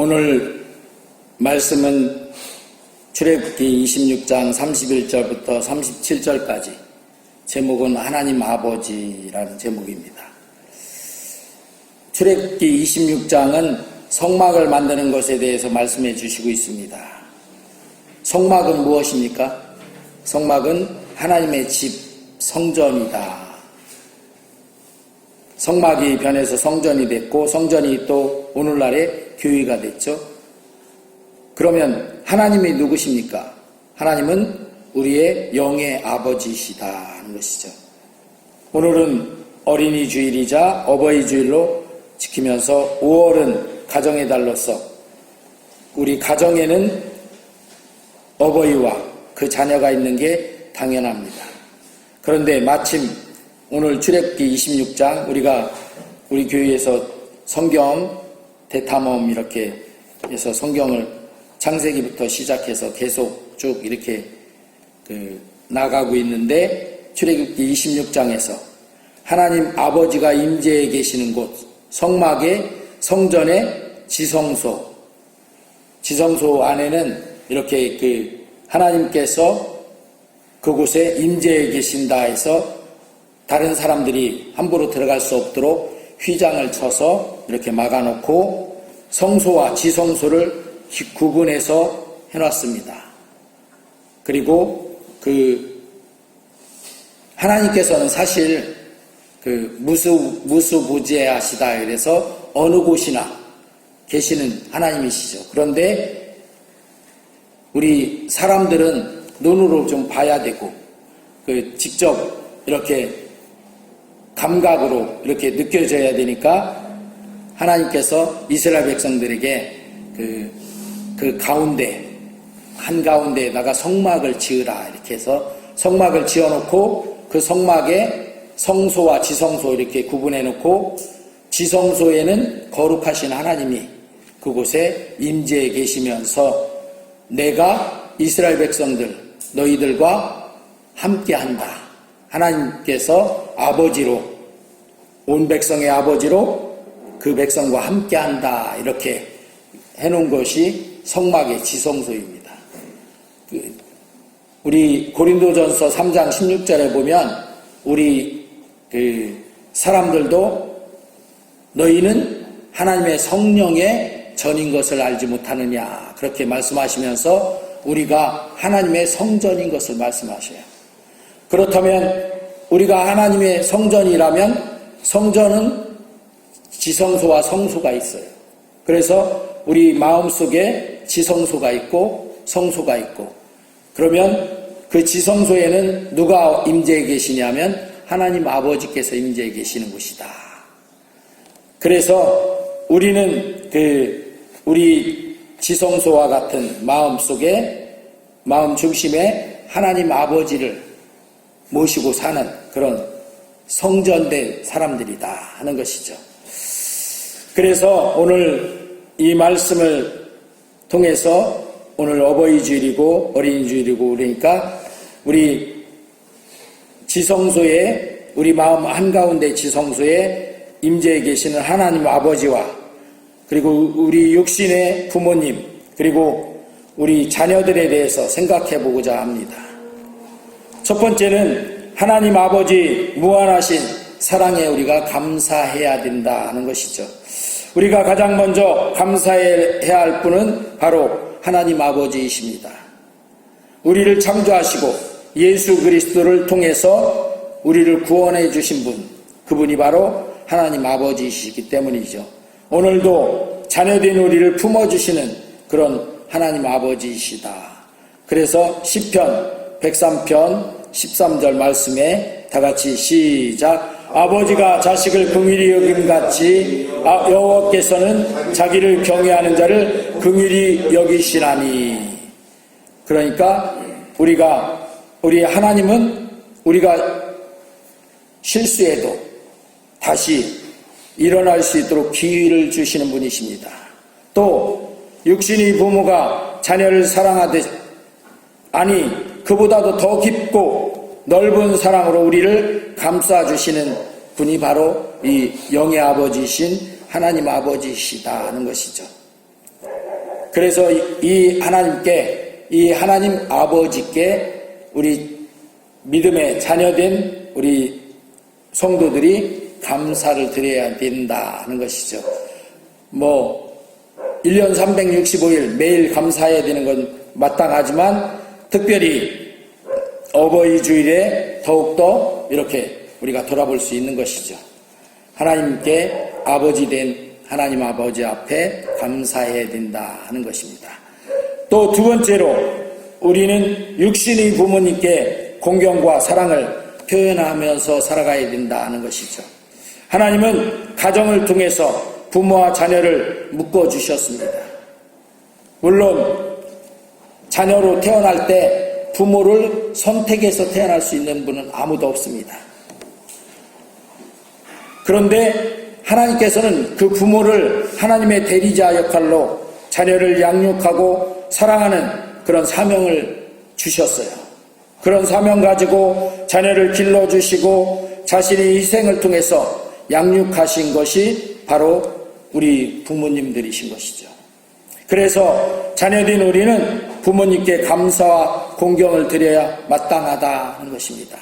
오늘 말씀은 출애굽기 26장 31절부터 37절까지 제목은 하나님 아버지라는 제목입니다. 출애굽기 26장은 성막을 만드는 것에 대해서 말씀해 주시고 있습니다. 성막은 무엇입니까? 성막은 하나님의 집, 성전이다. 성막이 변해서 성전이 됐고 성전이 또 오늘날의 교회가 됐죠. 그러면 하나님이 누구십니까? 하나님은 우리의 영의 아버지시다 하는 것이죠. 오늘은 어린이 주일이자 어버이 주일로 지키면서 5월은 가정의 달로서 우리 가정에는 어버이와 그 자녀가 있는 게 당연합니다. 그런데 마침 오늘 출애굽기 26장 우리 교회에서 성경 대탐험 이렇게 해서 성경을 창세기부터 시작해서 계속 쭉 이렇게 나가고 있는데 출애굽기 26장에서 하나님 아버지가 임재해 계시는 곳 성막의 성전의 지성소 안에는 이렇게 하나님께서 그곳에 임재해 계신다 해서 다른 사람들이 함부로 들어갈 수 없도록 휘장을 쳐서 이렇게 막아놓고 성소와 지성소를 구분해서 해놨습니다. 그리고 하나님께서는 사실 무수부재하시다 그래서 어느 곳이나 계시는 하나님이시죠. 그런데 우리 사람들은 눈으로 좀 봐야 되고 직접 이렇게 감각으로 이렇게 느껴져야 되니까 하나님께서 이스라엘 백성들에게 그 가운데 한가운데에다가 성막을 지으라 이렇게 해서 성막을 지어놓고 그 성막에 성소와 지성소 이렇게 구분해 놓고 지성소에는 거룩하신 하나님이 그곳에 임재해 계시면서 내가 이스라엘 백성들 너희들과 함께한다. 하나님께서 아버지로 온 백성의 아버지로 그 백성과 함께한다 이렇게 해놓은 것이 성막의 지성소입니다. 우리 고린도전서 3장 16절에 보면 우리 사람들도 너희는 하나님의 성령의 전인 것을 알지 못하느냐 그렇게 말씀하시면서 우리가 하나님의 성전인 것을 말씀하셔요. 그렇다면 우리가 하나님의 성전이라면 성전은 지성소와 성소가 있어요. 그래서 우리 마음속에 지성소가 있고 성소가 있고 그러면 그 지성소에는 누가 임재해 계시냐면 하나님 아버지께서 임재해 계시는 곳이다. 그래서 우리는 우리 지성소와 같은 마음속에 마음 중심에 하나님 아버지를 모시고 사는 그런 성전된 사람들이다 하는 것이죠. 그래서 오늘 이 말씀을 통해서 오늘 어버이 주일이고 어린이 주일이고 그러니까 우리 지성소에 우리 마음 한가운데 지성소에 임재해 계시는 하나님 아버지와 그리고 우리 육신의 부모님 그리고 우리 자녀들에 대해서 생각해 보고자 합니다. 첫 번째는 하나님 아버지 무한하신 사랑에 우리가 감사해야 된다 하는 것이죠. 우리가 가장 먼저 감사해야 할 분은 바로 하나님 아버지이십니다. 우리를 창조하시고 예수 그리스도를 통해서 우리를 구원해 주신 분, 그분이 바로 하나님 아버지이시기 때문이죠. 오늘도 자녀된 우리를 품어주시는 그런 하나님 아버지이시다. 그래서 시편 103편 13절 말씀에 다같이 시작 아버지가 자식을 긍휼히 여김같이 여호와께서는 자기를 경외하는 자를 긍휼히 여기시나니. 그러니까 우리 하나님은 우리가 실수해도 다시 일어날 수 있도록 기회를 주시는 분이십니다. 또 육신의 부모가 자녀를 사랑하듯 아니 그보다도 더 깊고 넓은 사랑으로 우리를 감싸주시는 분이 바로 이 영의 아버지이신 하나님 아버지이시다 하는 것이죠. 그래서 이 하나님께, 이 하나님 아버지께 우리 믿음의 자녀된 우리 성도들이 감사를 드려야 된다 하는 것이죠. 1년 365일 매일 감사해야 되는 건 마땅하지만 특별히 어버이 주일에 더욱더 이렇게 우리가 돌아볼 수 있는 것이죠. 하나님께 아버지 된 하나님 아버지 앞에 감사해야 된다 하는 것입니다. 또 두 번째로 우리는 육신의 부모님께 공경과 사랑을 표현하면서 살아가야 된다 하는 것이죠. 하나님은 가정을 통해서 부모와 자녀를 묶어주셨습니다. 물론 자녀로 태어날 때 부모를 선택해서 태어날 수 있는 분은 아무도 없습니다. 그런데 하나님께서는 그 부모를 하나님의 대리자 역할로 자녀를 양육하고 사랑하는 그런 사명을 주셨어요. 그런 사명 가지고 자녀를 길러주시고 자신의 희생을 통해서 양육하신 것이 바로 우리 부모님들이신 것이죠. 그래서 자녀된 우리는 부모님께 감사와 공경을 드려야 마땅하다 하는 것입니다.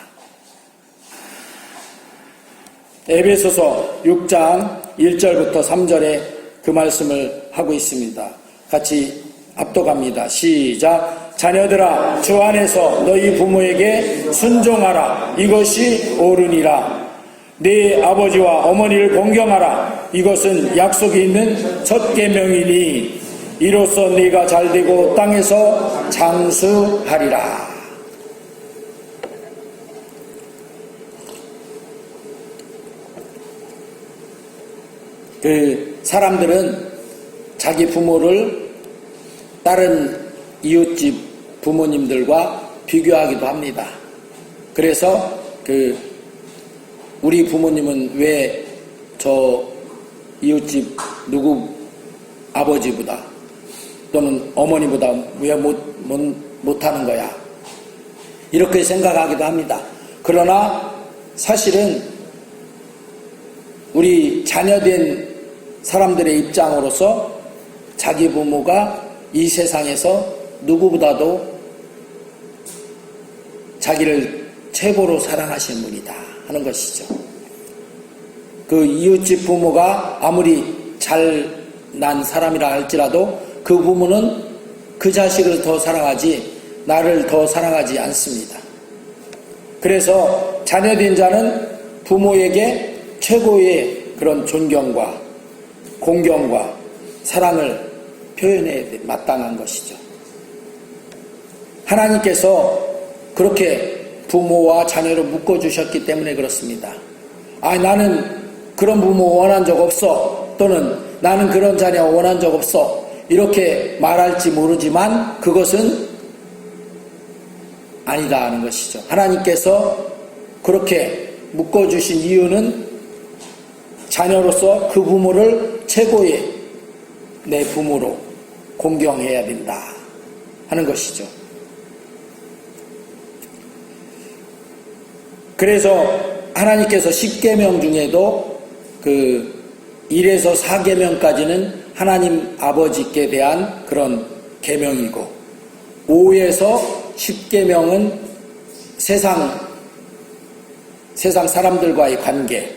에베소서 6장 1절부터 3절에 그 말씀을 하고 있습니다. 같이 압독합니다. 시작. 자녀들아 주 안에서 너희 부모에게 순종하라. 이것이 옳으니라. 네 아버지와 어머니를 공경하라. 이것은 약속이 있는 첫 계명이니 이로써 네가 잘되고 땅에서 장수하리라. 그 사람들은 자기 부모를 다른 이웃집 부모님들과 비교하기도 합니다. 그래서 우리 부모님은 왜 저 이웃집 누구 아버지보다 또는 어머니보다 왜 못하는 거야? 이렇게 생각하기도 합니다. 그러나 사실은 우리 자녀된 사람들의 입장으로서 자기 부모가 이 세상에서 누구보다도 자기를 최고로 사랑하시는 분이다 하는 것이죠. 그 이웃집 부모가 아무리 잘난 사람이라 할지라도 그 부모는 그 자식을 더 사랑하지 나를 더 사랑하지 않습니다. 그래서 자녀된 자는 부모에게 최고의 그런 존경과 공경과 사랑을 표현해야 마땅한 것이죠. 하나님께서 그렇게 부모와 자녀를 묶어주셨기 때문에 그렇습니다. 나는 그런 부모 원한 적 없어, 또는 나는 그런 자녀 원한 적 없어, 이렇게 말할지 모르지만 그것은 아니다 하는 것이죠. 하나님께서 그렇게 묶어주신 이유는 자녀로서 그 부모를 최고의 내 부모로 공경해야 된다 하는 것이죠. 그래서 하나님께서 10계명 중에도 그 1에서 4계명까지는 하나님 아버지께 대한 그런 계명이고 5에서 10계명은 세상 사람들과의 관계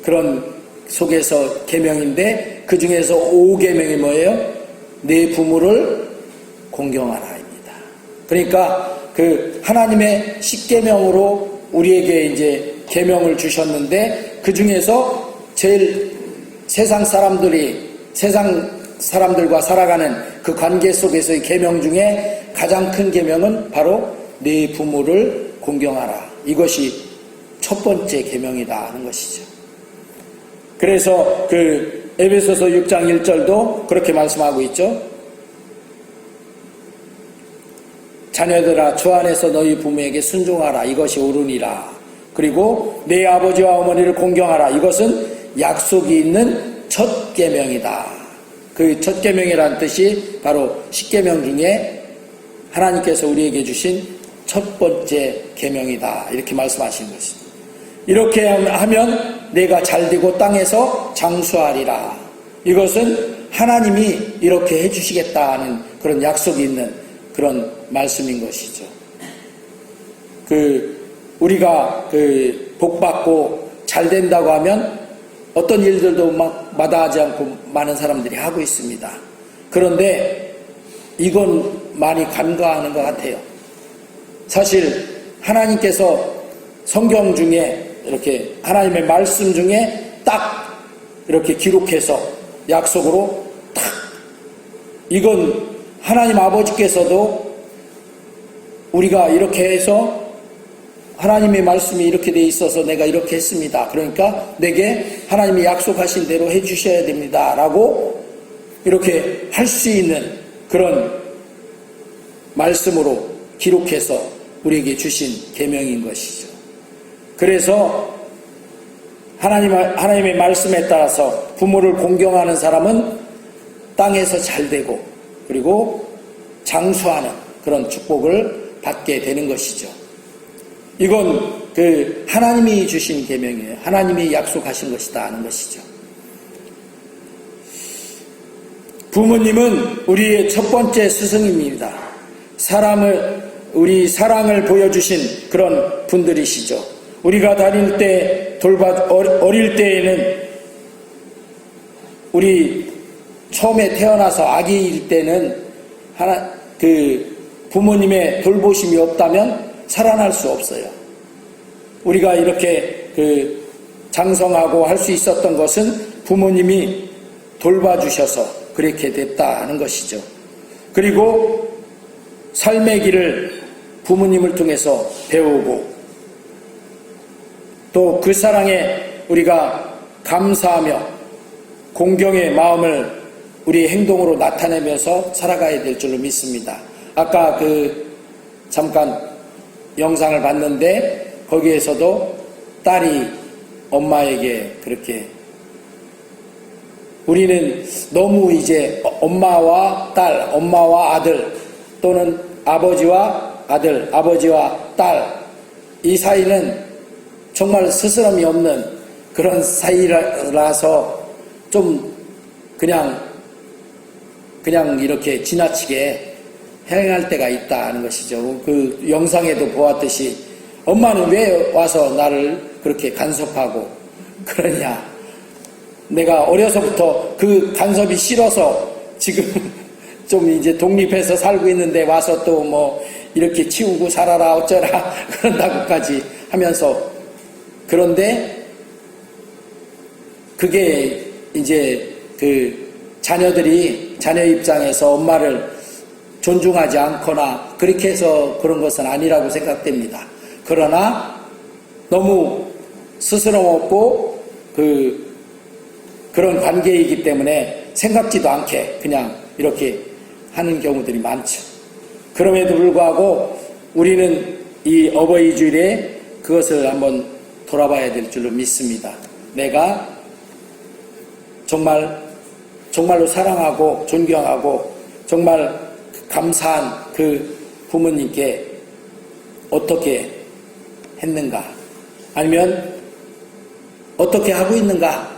그런 속에서 계명인데 그 중에서 5계명이 뭐예요? 내 부모를 공경하라입니다. 그러니까 그 하나님의 10계명으로 우리에게 이제 계명을 주셨는데 그 중에서 제일 세상 사람들과 살아가는 그 관계 속에서의 계명 중에 가장 큰 계명은 바로 네 부모를 공경하라. 이것이 첫 번째 계명이다 하는 것이죠. 그래서 그 에베소서 6장 1절도 그렇게 말씀하고 있죠. 자녀들아 주 안에서 너희 부모에게 순종하라. 이것이 옳으니라. 그리고 내 아버지와 어머니를 공경하라. 이것은 약속이 있는 첫 계명이다. 그 첫 계명이라는 뜻이 바로 10계명 중에 하나님께서 우리에게 주신 첫 번째 계명이다. 이렇게 말씀하시는 것입니다. 이렇게 하면 내가 잘되고 땅에서 장수하리라. 이것은 하나님이 이렇게 해주시겠다는 그런 약속이 있는 그런 말씀인 것이죠. 우리가 복받고 잘 된다고 하면 어떤 일들도 막 마다하지 않고 많은 사람들이 하고 있습니다. 그런데 이건 많이 간과하는 것 같아요. 사실 하나님께서 성경 중에 이렇게 하나님의 말씀 중에 딱 이렇게 기록해서 약속으로 딱 이건 하나님 아버지께서도 우리가 이렇게 해서 하나님의 말씀이 이렇게 돼 있어서 내가 이렇게 했습니다. 그러니까 내게 하나님이 약속하신 대로 해주셔야 됩니다. 라고 이렇게 할 수 있는 그런 말씀으로 기록해서 우리에게 주신 계명인 것이죠. 그래서 하나님의 말씀에 따라서 부모를 공경하는 사람은 땅에서 잘 되고 그리고 장수하는 그런 축복을 받게 되는 것이죠. 이건 하나님이 주신 계명이에요. 하나님이 약속하신 것이다 하는 것이죠. 부모님은 우리의 첫 번째 스승입니다. 우리 사랑을 보여주신 그런 분들이시죠. 우리가 다닐 때 어릴 때에는 우리 처음에 태어나서 아기일 때는 부모님의 돌보심이 없다면 살아날 수 없어요. 우리가 이렇게 장성하고 할 수 있었던 것은 부모님이 돌봐주셔서 그렇게 됐다 하는 것이죠. 그리고 삶의 길을 부모님을 통해서 배우고 또 그 사랑에 우리가 감사하며 공경의 마음을 우리의 행동으로 나타내면서 살아가야 될 줄로 믿습니다. 아까 잠깐 영상을 봤는데 거기에서도 딸이 엄마에게 그렇게 우리는 너무 이제 엄마와 딸, 엄마와 아들 또는 아버지와 아들, 아버지와 딸 이 사이는 정말 스스럼이 없는 그런 사이라서 좀 그냥 이렇게 지나치게 행할 때가 있다 하는 것이죠. 그 영상에도 보았듯이 엄마는 왜 와서 나를 그렇게 간섭하고 그러냐. 내가 어려서부터 그 간섭이 싫어서 지금 좀 이제 독립해서 살고 있는데 와서 또 뭐 이렇게 치우고 살아라 어쩌라 그런다고까지 하면서 그런데 그게 이제 자녀 입장에서 엄마를 존중하지 않거나 그렇게 해서 그런 것은 아니라고 생각됩니다. 그러나 너무 스스럼 없고 그런 관계이기 때문에 생각지도 않게 그냥 이렇게 하는 경우들이 많죠. 그럼에도 불구하고 우리는 이 어버이 주일에 그것을 한번 돌아봐야 될 줄로 믿습니다. 내가 정말로 사랑하고 존경하고 정말 감사한 그 부모님께 어떻게 했는가? 아니면 어떻게 하고 있는가?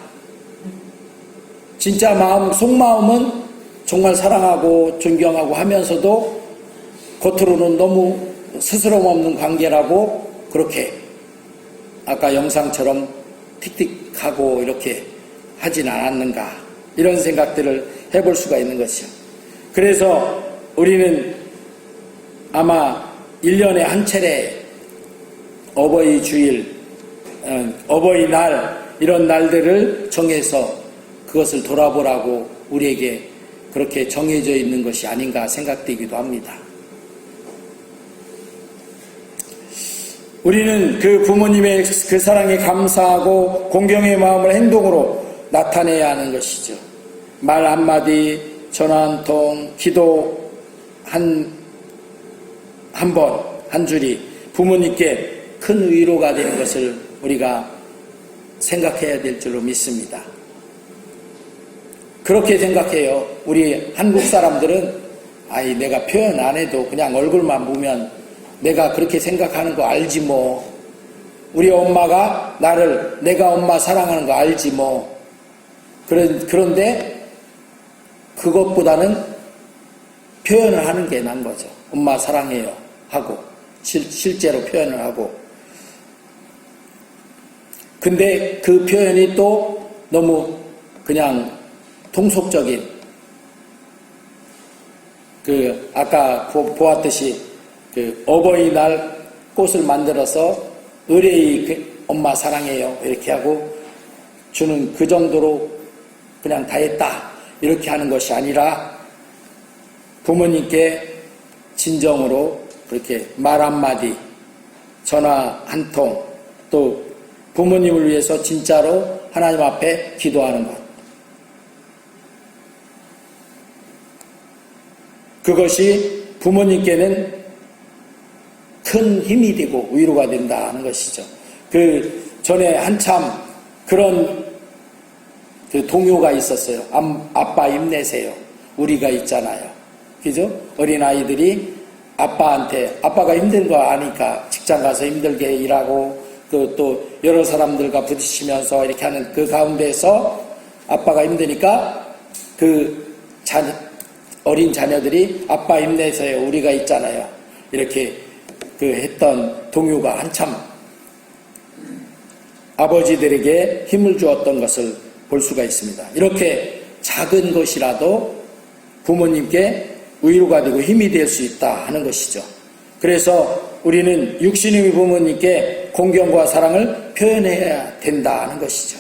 진짜 속마음은 정말 사랑하고 존경하고 하면서도 겉으로는 너무 스스럼 없는 관계라고 그렇게 아까 영상처럼 틱틱하고 이렇게 하진 않았는가? 이런 생각들을 해볼 수가 있는 것이죠. 그래서 우리는 아마 1년에 한 차례 어버이 주일, 어버이날 이런 날들을 정해서 그것을 돌아보라고 우리에게 그렇게 정해져 있는 것이 아닌가 생각되기도 합니다. 우리는 그 부모님의 그 사랑에 감사하고 공경의 마음을 행동으로 나타내야 하는 것이죠. 말 한마디, 전화 한 통, 기도 한 줄이 부모님께 큰 위로가 되는 것을 우리가 생각해야 될 줄로 믿습니다. 그렇게 생각해요. 우리 한국 사람들은 내가 표현 안 해도 그냥 얼굴만 보면 내가 그렇게 생각하는 거 알지 뭐. 우리 엄마가 내가 엄마 사랑하는 거 알지 뭐. 그런데 그것보다는 표현을 하는 게 나은 거죠. 엄마 사랑해요 하고 실제로 표현을 하고. 근데 그 표현이 또 너무 그냥 통속적인, 아까 보았듯이 어버이날 꽃을 만들어서 의뢰의 엄마 사랑해요 이렇게 하고 주는 그 정도로 그냥 다 했다 이렇게 하는 것이 아니라 부모님께 진정으로 그렇게 말 한마디, 전화 한 통, 또 부모님을 위해서 진짜로 하나님 앞에 기도하는 것. 그것이 부모님께는 큰 힘이 되고 위로가 된다는 것이죠. 그 전에 한참 그런 동요가 있었어요. 아빠 힘내세요. 우리가 있잖아요. 그죠? 어린아이들이 아빠한테, 아빠가 힘든 거 아니까 직장 가서 힘들게 일하고 또 여러 사람들과 부딪히면서 이렇게 하는 그 가운데서 아빠가 힘드니까 어린 자녀들이 아빠 힘내세요. 우리가 있잖아요. 이렇게 했던 동요가 한참 아버지들에게 힘을 주었던 것을 볼 수가 있습니다. 이렇게 작은 것이라도 부모님께 위로가 되고 힘이 될 수 있다 하는 것이죠. 그래서 우리는 육신의 부모님께 공경과 사랑을 표현해야 된다는 것이죠.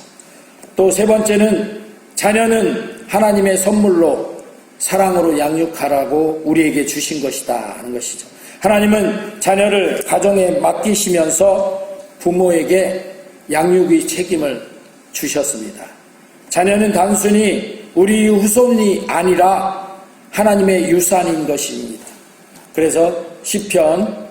또 세 번째는 자녀는 하나님의 선물로 사랑으로 양육하라고 우리에게 주신 것이다 하는 것이죠. 하나님은 자녀를 가정에 맡기시면서 부모에게 양육의 책임을 주셨습니다. 자녀는 단순히 우리 후손이 아니라 하나님의 유산인 것입니다. 그래서 시편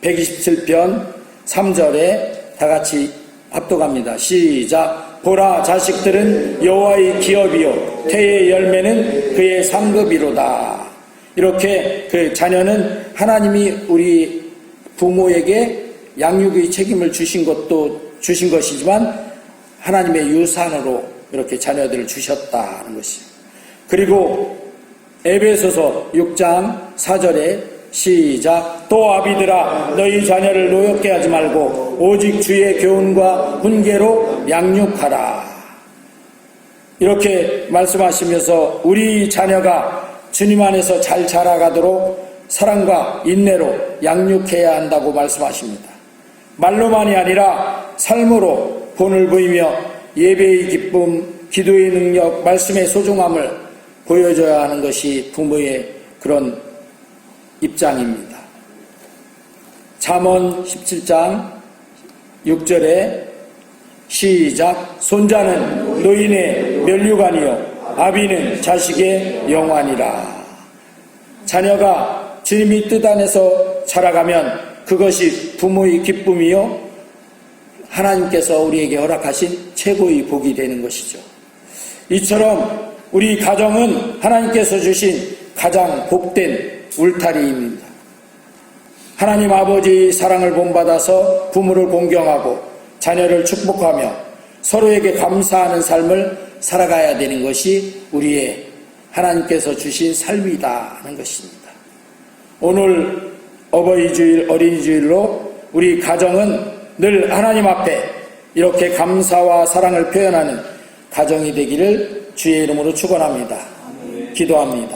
127편 3절에 다 같이 합독합니다. 시작. 보라, 자식들은 여호와의 기업이요 태의 열매는 그의 상급이로다. 이렇게 자녀는 하나님이 우리 부모에게 양육의 책임을 주신 것이지만 하나님의 유산으로 이렇게 자녀들을 주셨다는 것이에요. 그리고 에베소서 6장 4절에 시작. 또 아비들아, 너희 자녀를 노엽게 하지 말고 오직 주의 교훈과 훈계로 양육하라. 이렇게 말씀하시면서 우리 자녀가 주님 안에서 잘 자라가도록 사랑과 인내로 양육해야 한다고 말씀하십니다. 말로만이 아니라 삶으로 본을 보이며 예배의 기쁨, 기도의 능력, 말씀의 소중함을 보여줘야 하는 것이 부모의 그런 입장입니다. 잠언 17장 6절에 시작. 손자는 노인의 면류관이요 아비는 자식의 영환이라. 자녀가 주님의 뜻 안에서 자라가면 그것이 부모의 기쁨이요 하나님께서 우리에게 허락하신 최고의 복이 되는 것이죠. 이처럼 우리 가정은 하나님께서 주신 가장 복된 울타리입니다. 하나님 아버지의 사랑을 본받아서 부모를 공경하고 자녀를 축복하며 서로에게 감사하는 삶을 살아가야 되는 것이 우리의 하나님께서 주신 삶이다 하는 것입니다. 오늘 어버이주일, 어린이주일로 우리 가정은 늘 하나님 앞에 이렇게 감사와 사랑을 표현하는 가정이 되기를 주의 이름으로 축원합니다. 기도합니다.